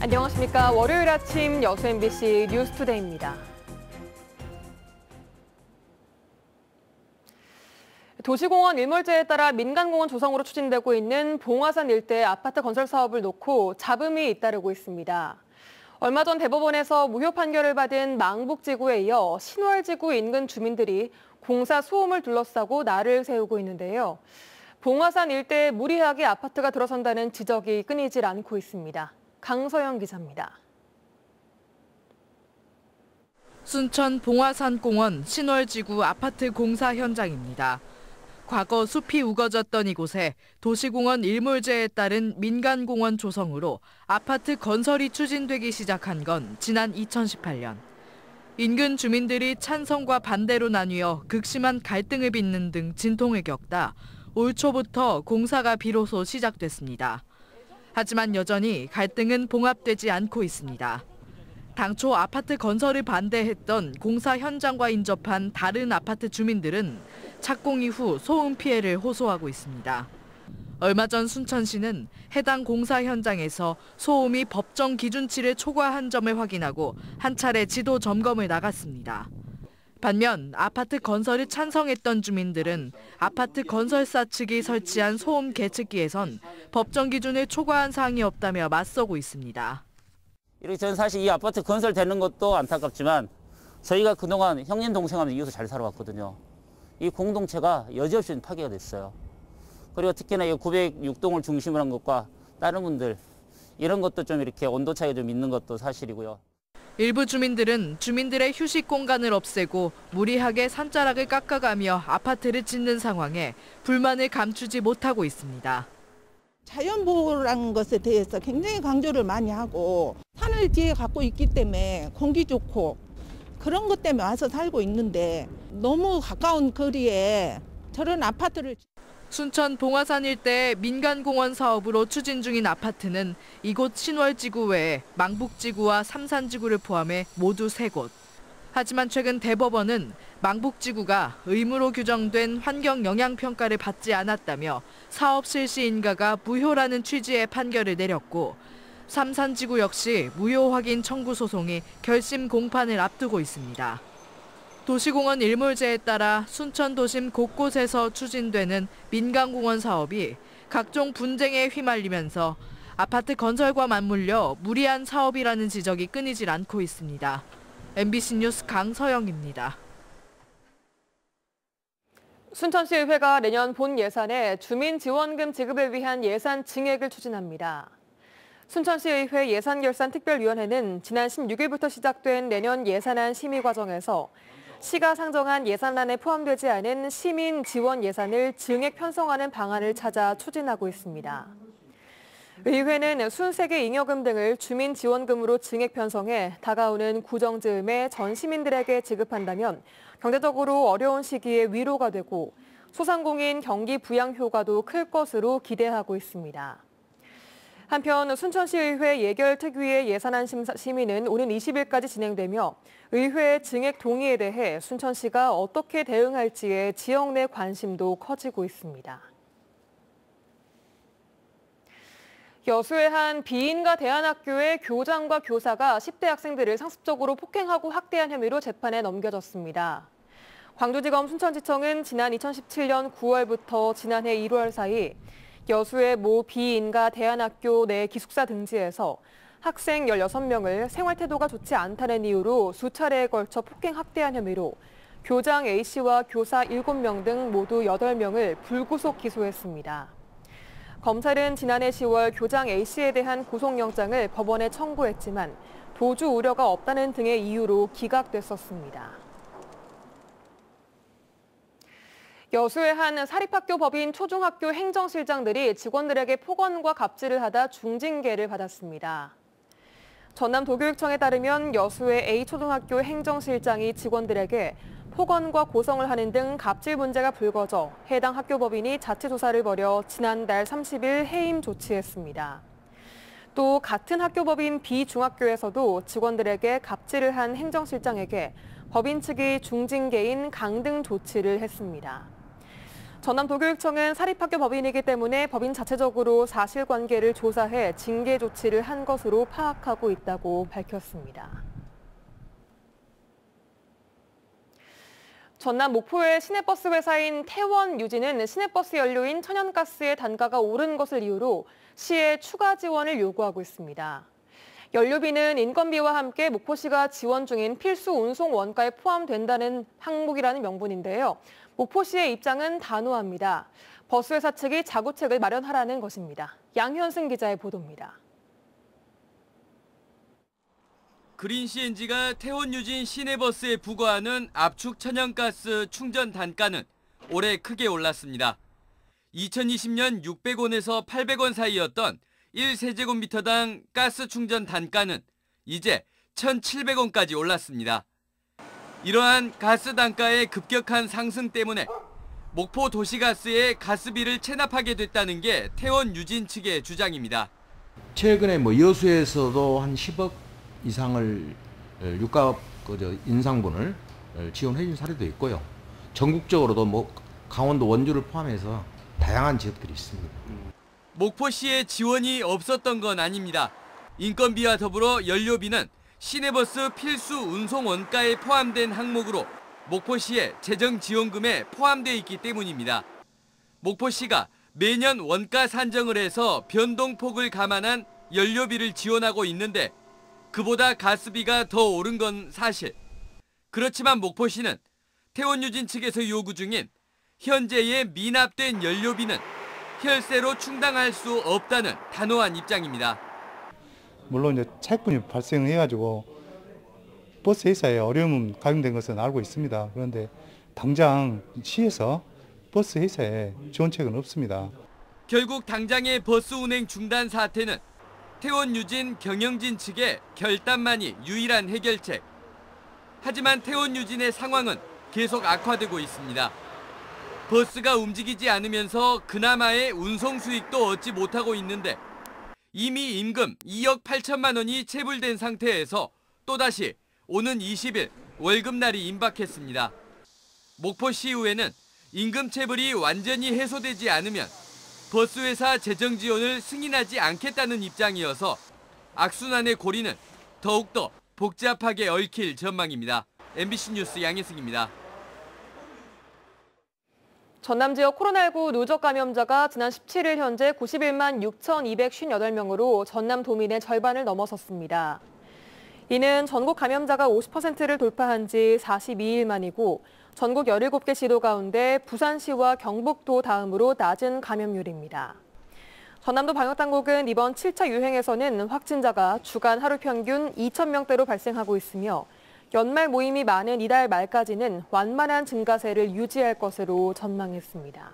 안녕하십니까. 월요일 아침 여수 MBC 뉴스투데이입니다. 도시공원 일몰제에 따라 민간공원 조성으로 추진되고 있는 봉화산 일대 아파트 건설 사업을 놓고 잡음이 잇따르고 있습니다. 얼마 전 대법원에서 무효 판결을 받은 망북지구에 이어 신월지구 인근 주민들이 공사 소음을 둘러싸고 날을 세우고 있는데요. 봉화산 일대에 무리하게 아파트가 들어선다는 지적이 끊이질 않고 있습니다. 강서영 기자입니다. 순천 봉화산 공원 신월지구 아파트 공사 현장입니다. 과거 숲이 우거졌던 이곳에 도시공원 일몰제에 따른 민간공원 조성으로 아파트 건설이 추진되기 시작한 건 지난 2018년. 인근 주민들이 찬성과 반대로 나뉘어 극심한 갈등을 빚는 등 진통을 겪다 올 초부터 공사가 비로소 시작됐습니다. 하지만 여전히 갈등은 봉합되지 않고 있습니다. 당초 아파트 건설을 반대했던 공사 현장과 인접한 다른 아파트 주민들은 착공 이후 소음 피해를 호소하고 있습니다. 얼마 전 순천시는 해당 공사 현장에서 소음이 법정 기준치를 초과한 점을 확인하고 한 차례 지도 점검을 나갔습니다. 반면 아파트 건설을 찬성했던 주민들은 아파트 건설사 측이 설치한 소음 계측기에선 법정 기준을 초과한 사항이 없다며 맞서고 있습니다. 이렇게 저는 사실 이 아파트 건설되는 것도 안타깝지만 저희가 그동안 형님 동생하면서 이웃을 잘 살아왔거든요. 이 공동체가 여지없이 파괴가 됐어요. 그리고 특히나 이 906동을 중심으로 한 것과 다른 분들 이런 것도 좀 이렇게 온도 차이가 좀 있는 것도 사실이고요. 일부 주민들은 주민들의 휴식 공간을 없애고 무리하게 산자락을 깎아가며 아파트를 짓는 상황에 불만을 감추지 못하고 있습니다. 자연보호라는 것에 대해서 굉장히 강조를 많이 하고 산을 뒤에 갖고 있기 때문에 공기 좋고 그런 것 때문에 와서 살고 있는데 너무 가까운 거리에 저런 아파트를 순천 봉화산 일대의 민간공원 사업으로 추진 중인 아파트는 이곳 신월지구 외에 망북지구와 삼산지구를 포함해 모두 3곳. 하지만 최근 대법원은 망북지구가 의무로 규정된 환경영향평가를 받지 않았다며 사업 실시 인가가 무효라는 취지의 판결을 내렸고 삼산지구 역시 무효 확인 청구 소송이 결심 공판을 앞두고 있습니다. 도시공원 일몰제에 따라 순천 도심 곳곳에서 추진되는 민간공원 사업이 각종 분쟁에 휘말리면서 아파트 건설과 맞물려 무리한 사업이라는 지적이 끊이질 않고 있습니다. MBC 뉴스 강서영입니다. 순천시의회가 내년 본 예산에 주민지원금 지급을 위한 예산 증액을 추진합니다. 순천시의회 예산결산특별위원회는 지난 16일부터 시작된 내년 예산안 심의 과정에서 시가 상정한 예산안에 포함되지 않은 시민 지원 예산을 증액 편성하는 방안을 찾아 추진하고 있습니다. 의회는 순세계 잉여금 등을 주민 지원금으로 증액 편성해 다가오는 구정즈음에 전 시민들에게 지급한다면 경제적으로 어려운 시기에 위로가 되고 소상공인 경기 부양 효과도 클 것으로 기대하고 있습니다. 한편 순천시의회 예결특위의 예산안 심의는 오는 20일까지 진행되며 의회의 증액 동의에 대해 순천시가 어떻게 대응할지에 지역 내 관심도 커지고 있습니다. 여수의 한 비인가 대안학교의 교장과 교사가 10대 학생들을 상습적으로 폭행하고 학대한 혐의로 재판에 넘겨졌습니다. 광주지검 순천지청은 지난 2017년 9월부터 지난해 1월 사이 여수의 모 비인가 대안학교 내 기숙사 등지에서 학생 16명을 생활태도가 좋지 않다는 이유로 수차례에 걸쳐 폭행 학대한 혐의로 교장 A씨와 교사 7명 등 모두 8명을 불구속 기소했습니다. 검찰은 지난해 10월 교장 A씨에 대한 구속영장을 법원에 청구했지만 도주 우려가 없다는 등의 이유로 기각됐었습니다. 여수의 한 사립학교 법인 초중학교 행정실장들이 직원들에게 폭언과 갑질을 하다 중징계를 받았습니다. 전남도교육청에 따르면 여수의 A초등학교 행정실장이 직원들에게 폭언과 고성을 하는 등 갑질 문제가 불거져 해당 학교 법인이 자체 조사를 벌여 지난달 30일 해임 조치했습니다. 또 같은 학교 법인 B중학교에서도 직원들에게 갑질을 한 행정실장에게 법인 측이 중징계인 강등 조치를 했습니다. 전남도교육청은 사립학교 법인이기 때문에 법인 자체적으로 사실관계를 조사해 징계 조치를 한 것으로 파악하고 있다고 밝혔습니다. 전남 목포의 시내버스 회사인 태원유진은 시내버스 연료인 천연가스의 단가가 오른 것을 이유로 시에 추가 지원을 요구하고 있습니다. 연료비는 인건비와 함께 목포시가 지원 중인 필수 운송 원가에 포함된다는 항목이라는 명분인데요. 목포시의 입장은 단호합니다. 버스회사 측이 자구책을 마련하라는 것입니다. 양현승 기자의 보도입니다. 그린 CNG가 태원유진 시내버스에 부과하는 압축 천연가스 충전 단가는 올해 크게 올랐습니다. 2020년 600원에서 800원 사이였던 1세제곱미터당 가스 충전 단가는 이제 1,700원까지 올랐습니다. 이러한 가스 단가의 급격한 상승 때문에 목포 도시가스에 가스비를 체납하게 됐다는 게 태원유진 측의 주장입니다. 최근에 여수에서도 한 10억 이상을 유가 인상분을 지원해 준 사례도 있고요. 전국적으로도 강원도 원주를 포함해서 다양한 지역들이 있습니다. 목포시에 지원이 없었던 건 아닙니다. 인건비와 더불어 연료비는 시내버스 필수 운송 원가에 포함된 항목으로 목포시의 재정 지원금에 포함되어 있기 때문입니다. 목포시가 매년 원가 산정을 해서 변동폭을 감안한 연료비를 지원하고 있는데 그보다 가스비가 더 오른 건 사실. 그렇지만 목포시는 태원유진 측에서 요구 중인 현재의 미납된 연료비는 혈세로 충당할 수 없다는 단호한 입장입니다. 물론 이제 차익분이 발생해가지고 버스 회사에 어려움은 가중된 것은 알고 있습니다. 그런데 당장 시에서 버스 회사에 지원책은 없습니다. 결국 당장의 버스 운행 중단 사태는 태원유진 경영진 측의 결단만이 유일한 해결책. 하지만 태원유진의 상황은 계속 악화되고 있습니다. 버스가 움직이지 않으면서 그나마의 운송 수익도 얻지 못하고 있는데 이미 임금 2억 8천만 원이 체불된 상태에서 또다시 오는 20일 월급날이 임박했습니다. 목포시의회는 임금 체불이 완전히 해소되지 않으면 버스회사 재정 지원을 승인하지 않겠다는 입장이어서 악순환의 고리는 더욱더 복잡하게 얽힐 전망입니다. MBC 뉴스 양혜승입니다. 전남 지역 코로나19 누적 감염자가 지난 17일 현재 91만 6,258명으로 전남 도민의 절반을 넘어섰습니다. 이는 전국 감염자가 50%를 돌파한 지 42일 만이고 전국 17개 시도 가운데 부산시와 경북도 다음으로 낮은 감염률입니다. 전남도 방역당국은 이번 7차 유행에서는 확진자가 주간 하루 평균 2,000명대로 발생하고 있으며 연말 모임이 많은 이달 말까지는 완만한 증가세를 유지할 것으로 전망했습니다.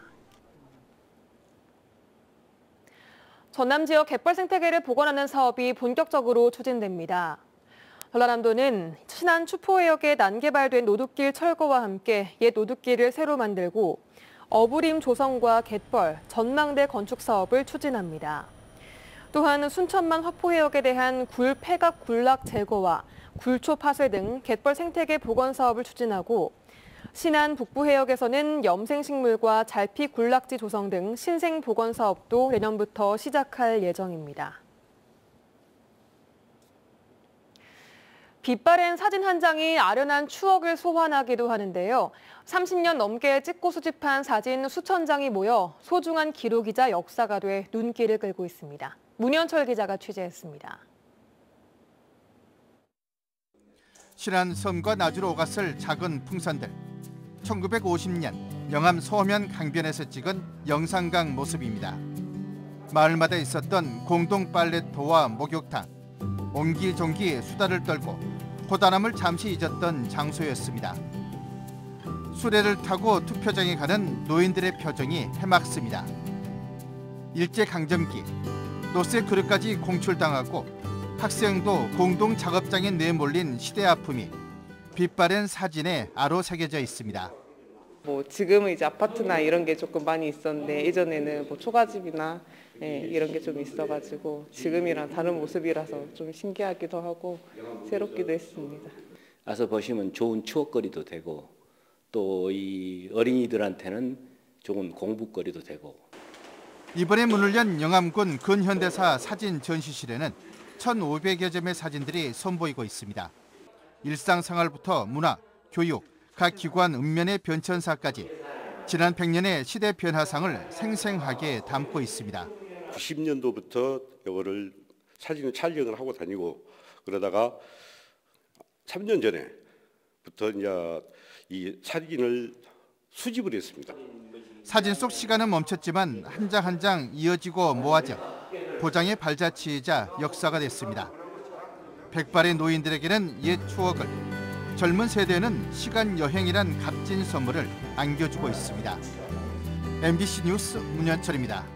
전남 지역 갯벌 생태계를 복원하는 사업이 본격적으로 추진됩니다. 전라남도는 신안 추포해역에 난개발된 노둣길 철거와 함께 옛 노둣길을 새로 만들고 어부림 조성과 갯벌, 전망대 건축 사업을 추진합니다. 또한 순천만 화포해역에 대한 굴 폐각 군락 제거와 굴초 파쇄 등 갯벌 생태계 복원 사업을 추진하고 신안 북부해역에서는 염생식물과 잘피 군락지 조성 등 신생 복원 사업도 내년부터 시작할 예정입니다. 빛바랜 사진 한 장이 아련한 추억을 소환하기도 하는데요. 30년 넘게 찍고 수집한 사진 수천 장이 모여 소중한 기록이자 역사가 돼 눈길을 끌고 있습니다. 문현철 기자가 취재했습니다. 신안 섬과 나주로 오갔을 작은 풍선들. 1950년 영암 소면 강변에서 찍은 영산강 모습입니다. 마을마다 있었던 공동 빨래터와 목욕탕, 옹기종기 수다를 떨고 고단함을 잠시 잊었던 장소였습니다. 수레를 타고 투표장에 가는 노인들의 표정이 해맑습니다. 일제강점기 노쇠 그릇까지 공출당하고 학생도 공동 작업장에 내몰린 시대 아픔이 빛바랜 사진에 아로 새겨져 있습니다. 지금은 이제 아파트나 이런 게 조금 많이 있었는데 예전에는 초가집이나 이런 게 좀 있어가지고 지금이랑 다른 모습이라서 좀 신기하기도 하고 새롭기도 했습니다. 와서 보시면 좋은 추억거리도 되고 또 이 어린이들한테는 좋은 공부거리도 되고. 이번에 문을 연 영암군 근현대사 사진 전시실에는 1,500여 점의 사진들이 선보이고 있습니다. 일상생활부터 문화, 교육, 각 기관 읍면의 변천사까지 지난 100년의 시대 변화상을 생생하게 담고 있습니다. 90년도부터 이거를 사진을 촬영을 하고 다니고 그러다가 3년 전에부터 이제 이 사진을 수집을 했습니다. 사진 속 시간은 멈췄지만 한 장 한 장 이어지고 모아져 도장의 발자취이자 역사가 됐습니다. 백발의 노인들에게는 옛 추억을, 젊은 세대는 시간 여행이란 값진 선물을 안겨주고 있습니다. MBC 뉴스 문현철입니다.